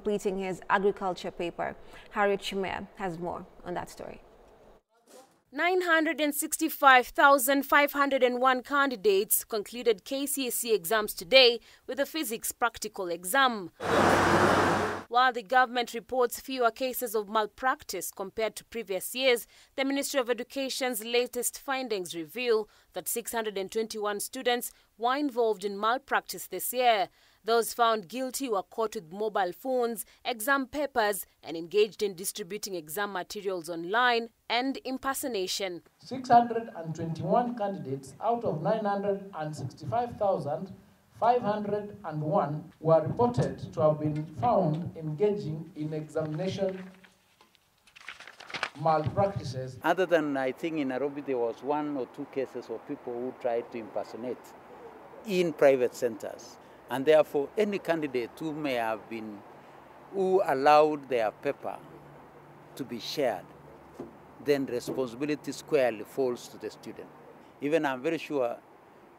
completing his agriculture paper. Harriet Chimea has more on that story. 965,501 candidates concluded KCSE exams today with a physics practical exam. While the government reports fewer cases of malpractice compared to previous years, the Ministry of Education's latest findings reveal that 621 students were involved in malpractice this year. Those found guilty were caught with mobile phones, exam papers, and engaged in distributing exam materials online and impersonation. 621 candidates out of 965,501 were reported to have been found engaging in examination malpractices. Other than, I think in Nairobi there was 1 or 2 cases of people who tried to impersonate in private centers. And therefore, any candidate who may have been, who allowed their paper to be shared, then responsibility squarely falls to the student. Even I'm very sure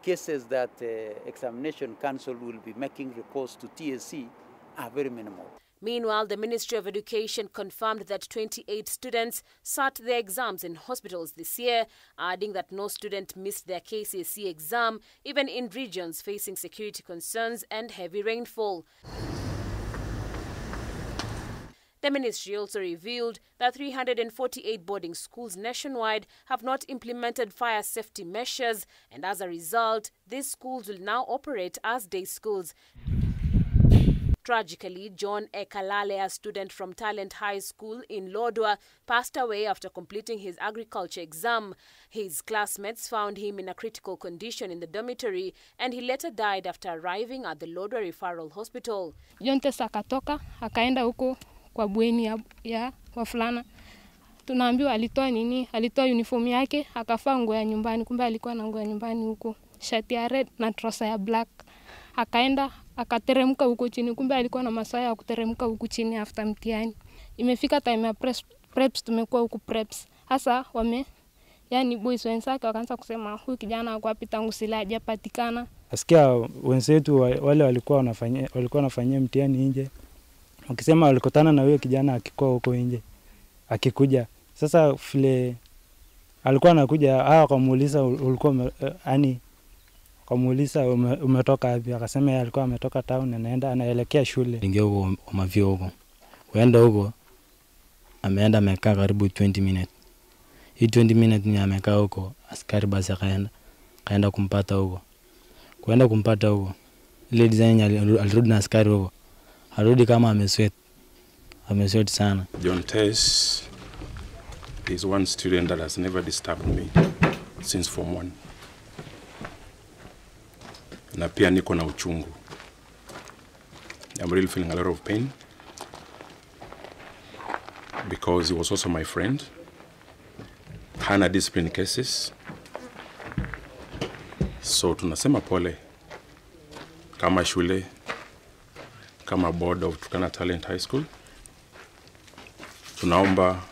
cases that examination council will be making reports to TSC are very minimal. Meanwhile, the Ministry of Education confirmed that 28 students sat their exams in hospitals this year, adding that no student missed their KCSE exam, even in regions facing security concerns and heavy rainfall. The ministry also revealed that 348 boarding schools nationwide have not implemented fire safety measures, and as a result, these schools will now operate as day schools. Tragically, John Ekalale, a student from Talent High School in Lodwar, passed away after completing his agriculture exam. His classmates found him in a critical condition in the dormitory, and he later died after arriving at the Lodwar Referral Hospital. John akatoka akaenda huko kwa bweni ya wafulana. Tunaambiwa alitoa nini? Alitoa uniform yake, akafaa nguo ya nyumbani. Kumbe alikuwa na nguo ya nyumbani huko, shati ya red na trouser ya black. Akaenda akateremka huko chini, kumbe alikuwa na masaa ya kuteremka huko chini after mtihani. Imefika time ya preps, tumekuwa huko preps. Hasa yani boys wenzake wakaanza kusema huyu kijana ako wapi tangu sila hajapatikana. Asikia wenzetu wale walikuwa wanafanyia mtihani nje. Wakisema walikutana na huyo kijana akikuwa huko nje. Akikuja. Sasa vile alikuwa anakuja, wakamuuliza ulikuwa kamuuliza umetoka wapi? Akasema yeye alikuwa ametoka town anaelekea shule. Ingia huko mavio huko. Waenda huko ameenda amekaa karibu 20 minutes. Hii 20 minutes ni amekaa huko, askari basi akaenda kumpata huko. Kuenda kumpata huko. Ile design alirudi na askari huko. Alirudi kama amesweat. Amesweat sana. John Tess is one student that has never disturbed me since Form 1. Na pia niko na uchungu. I'm really feeling a lot of pain because he was also my friend. Hana discipline cases. So tunasema pole kama shule, kama board of Turkana Talent High School. Tunaomba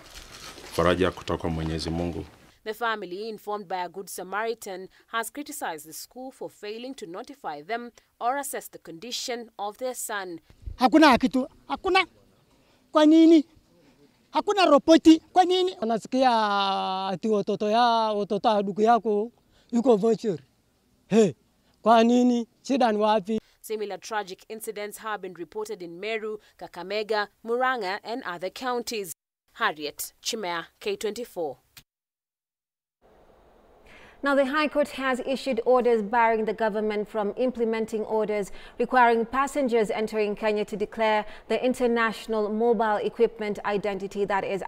faraja kutoka kwa Mwenyezi Mungu. The family, informed by a Good Samaritan, has criticized the school for failing to notify them or assess the condition of their son. Hakuna kitu, hakuna. Kwa nini? Hakuna ripoti. Kwa nini? Anasikia ati watoto ndugu yako yuko voucher. Kwa nini? Shida ni wapi? Similar tragic incidents have been reported in Meru, Kakamega, Murang'a and other counties. Harriet Chimea, K24. Now, the High Court has issued orders barring the government from implementing orders requiring passengers entering Kenya to declare the international mobile equipment identity, that is,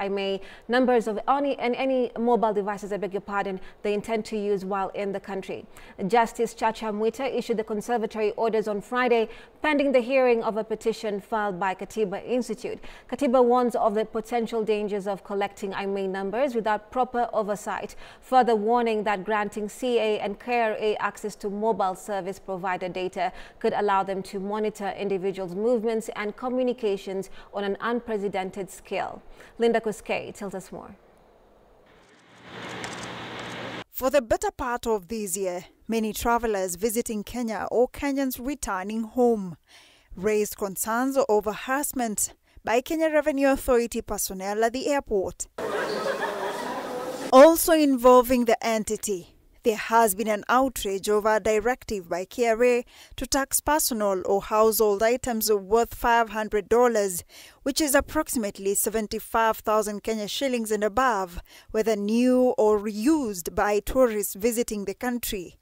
numbers of any mobile devices, I beg your pardon, they intend to use while in the country. Justice Chacha Mwita issued the conservatory orders on Friday, pending the hearing of a petition filed by Katiba Institute. Katiba warns of the potential dangers of collecting numbers without proper oversight, further warning that granting CA and KRA access to mobile service provider data could allow them to monitor individuals' movements and communications on an unprecedented scale. Linda Kuskei tells us more. For the better part of this year, many travelers visiting Kenya or Kenyans returning home raised concerns over harassment by Kenya Revenue Authority personnel at the airport. Also involving the entity, there has been an outrage over a directive by KRA to tax personal or household items worth $500, which is approximately 75,000 Kenya shillings and above, whether new or reused by tourists visiting the country.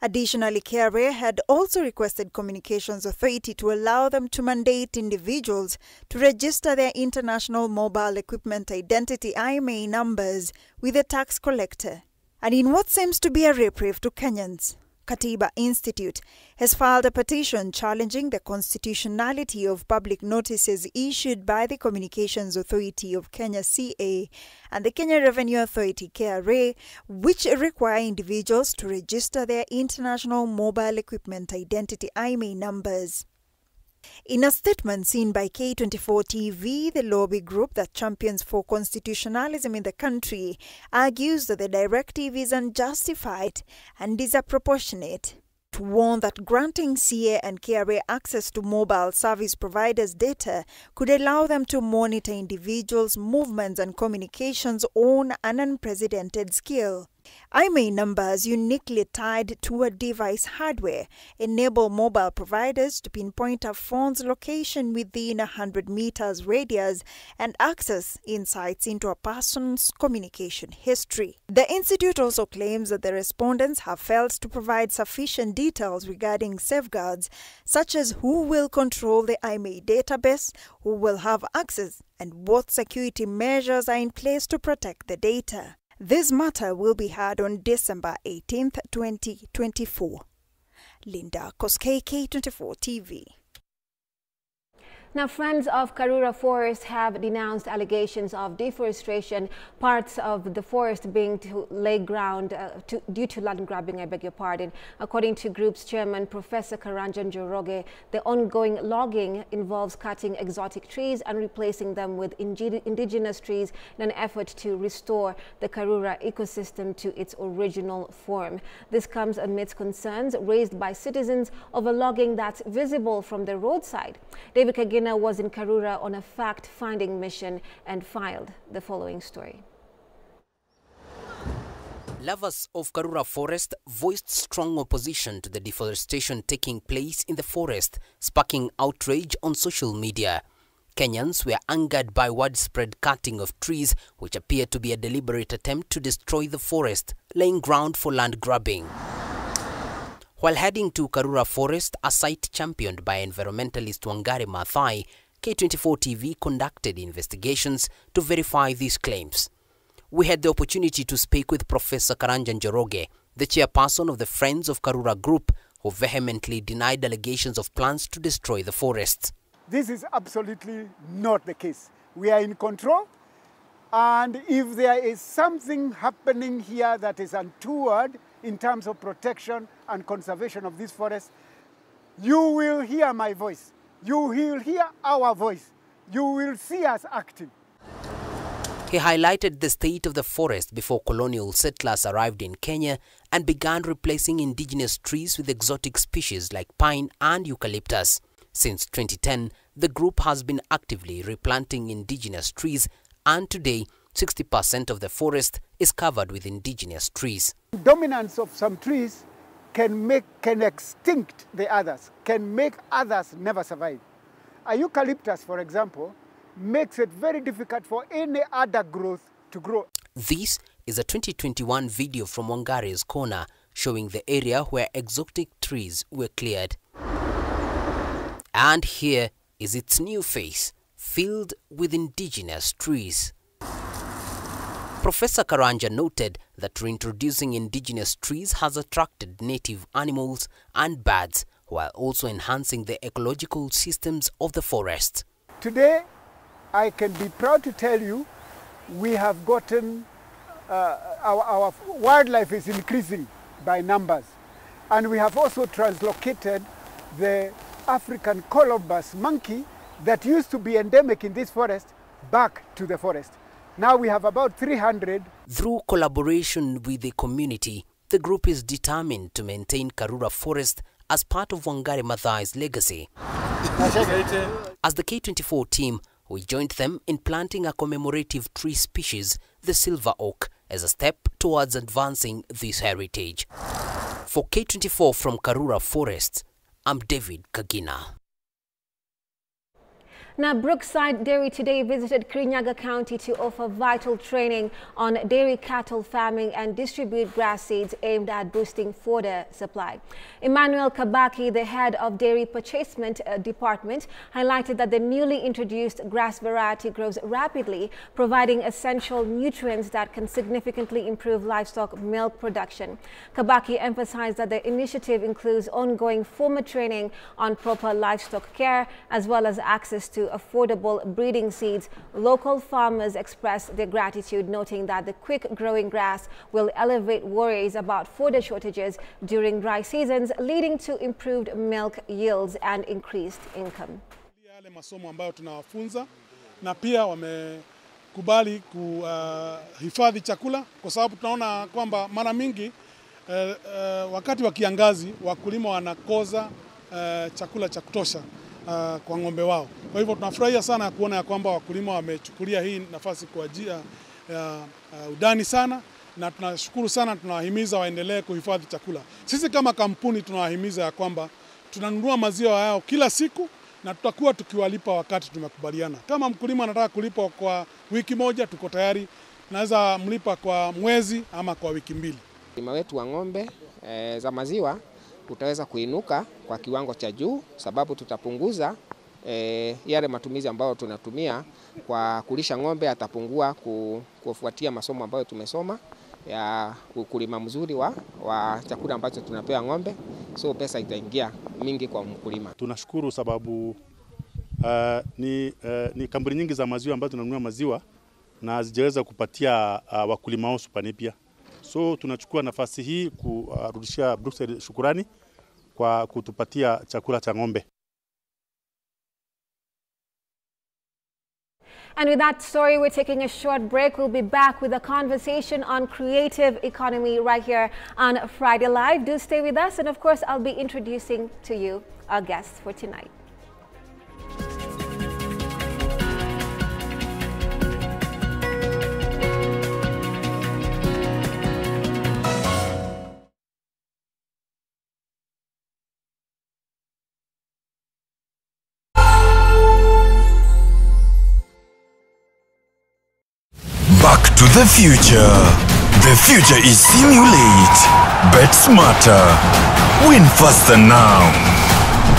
Additionally, KRA had also requested Communications Authority to allow them to mandate individuals to register their International Mobile Equipment Identity IMEI numbers with the tax collector. And in what seems to be a reprieve to Kenyans, Katiba Institute has filed a petition challenging the constitutionality of public notices issued by the Communications Authority of Kenya CA and the Kenya Revenue Authority KRA, which require individuals to register their International Mobile Equipment Identity IMEI numbers. In a statement seen by K24 TV, the lobby group that champions for constitutionalism in the country argues that the directive is unjustified and disproportionate. To warn that granting CA and KRA access to mobile service providers' data could allow them to monitor individuals' movements and communications on an unprecedented scale. IMEI numbers uniquely tied to a device hardware enable mobile providers to pinpoint a phone's location within 100 meters radius and access insights into a person's communication history. The institute also claims that the respondents have failed to provide sufficient details regarding safeguards, such as who will control the IMEI database, who will have access, and what security measures are in place to protect the data. This matter will be heard on December 18th, 2024. Linda Koskei, K24 TV. Now, friends of Karura Forest have denounced allegations of deforestation, parts of the forest being to lay ground due to land grabbing, I beg your pardon. According to group's chairman, Professor Karanjan Njoroge, the ongoing logging involves cutting exotic trees and replacing them with indigenous trees in an effort to restore the Karura ecosystem to its original form. This comes amidst concerns raised by citizens over logging that's visible from the roadside. David Kagina was in Karura on a fact-finding mission and filed the following story. Lovers of Karura Forest voiced strong opposition to the deforestation taking place in the forest, sparking outrage on social media. Kenyans were angered by widespread cutting of trees, which appear to be a deliberate attempt to destroy the forest, laying ground for land grabbing. While heading to Karura Forest, a site championed by environmentalist Wangari Maathai, K24 TV conducted investigations to verify these claims. We had the opportunity to speak with Professor Karanjan Njoroge, the chairperson of the Friends of Karura Group, who vehemently denied allegations of plans to destroy the forests. This is absolutely not the case. We are in control, and if there is something happening here that is untoward in terms of protection and conservation of this forest, you will hear my voice. You will hear our voice. You will see us acting. He highlighted the state of the forest before colonial settlers arrived in Kenya and began replacing indigenous trees with exotic species like pine and eucalyptus. Since 2010, the group has been actively replanting indigenous trees, and today 60% of the forest is covered with indigenous trees. Dominance of some trees can extinct the others, can make others never survive. A eucalyptus, for example, makes it very difficult for any other growth to grow. This is a 2021 video from Wangari's Corner showing the area where exotic trees were cleared. And here is its new face, filled with indigenous trees. Professor Karanja noted that reintroducing indigenous trees has attracted native animals and birds, while also enhancing the ecological systems of the forest. Today, I can be proud to tell you we have gotten, our wildlife is increasing by numbers. And we have also translocated the African colobus monkey that used to be endemic in this forest back to the forest. Now we have about 300. Through collaboration with the community, the group is determined to maintain Karura Forest as part of Wangari Maathai's legacy. As the K24 team, we joined them in planting a commemorative tree species, the silver oak, as a step towards advancing this heritage. For K24 from Karura Forest, I'm David Kagina. Now, Brookside Dairy today visited Kirinyaga County to offer vital training on dairy cattle farming and distribute grass seeds aimed at boosting fodder supply. Emmanuel Kabaki, the head of Dairy Purchasement Department, highlighted that the newly introduced grass variety grows rapidly, providing essential nutrients that can significantly improve livestock milk production. Kabaki emphasized that the initiative includes ongoing farmer training on proper livestock care, as well as access to affordable breeding seeds. Local farmers expressed their gratitude, noting that the quick-growing grass will elevate worries about fodder shortages during dry seasons, leading to improved milk yields and increased income. Yale masomo ambayo tunawafunza na pia wamekubali kuhifadhi chakula, kwa sababu tunaona kwamba mara mingi wakati wa kiangazi wakulima wanakoza chakula cha kutosha kwa ng'ombe wao. Kwa hivyo tunafurahia sana kuona ya kwamba wakulima wamechukulia hii nafasi kwa ajili ya udani sana, na tunashukuru sana. Tunawahimiza waendelee kuhifadhi chakula. Sisi kama kampuni tunawahimiza ya kwamba tunanunua maziwa yao kila siku na tutakuwa tukiwalipa wakati tumekubaliana. Kama mkulima anataka kulipa kwa wiki moja, tuko tayari. Naweza mlipa kwa mwezi ama kwa wiki mbili. Ukulima wetu wa ng'ombe za maziwa utaweza kuinuka kwa kiwango cha juu, sababu tutapunguza yale matumizi ambayo tunatumia kwa kulisha ng'ombe, atapungua kufuatia masomo ambayo tumesoma ya ukulima mzuri wa chakula ambacho tunapewa ng'ombe, so pesa itaingia mingi kwa mkulima. Tunashukuru sababu ni kampuni nyingi za maziwa ambazo tunanunua maziwa na hazijaweza kupatia wakulima wao supanipia. So tunachukua nafasi hii kurudishia Brookside shukurani kwa kutupatia chakula cha ng'ombe. And with that story, we're taking a short break. We'll be back with a conversation on creative economy right here on Friday Live. Do stay with us. And of course, I'll be introducing to you our guests for tonight. Back to the future. The future is simulate. Bet smarter. Win faster now.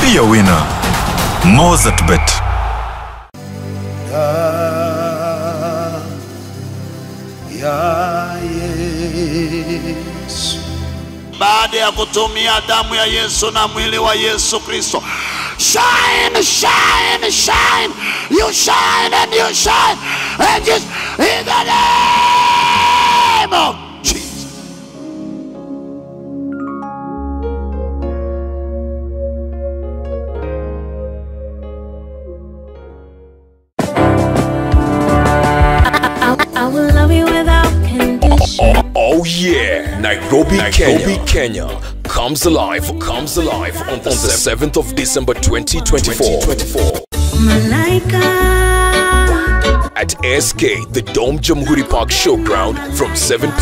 Be a winner. More at bet. Baada ya kutumia damu ya Yesu na mwili wa Yesu Kristo, shine, shine, shine. You shine and you shine. And just in the name of Jesus. I will love you without condition. Oh yeah, Nairobi, Kenya comes alive on the 7th of December 2024. Malaika. At SK, the Dome Jamhuri Park Showground from 7 p.m.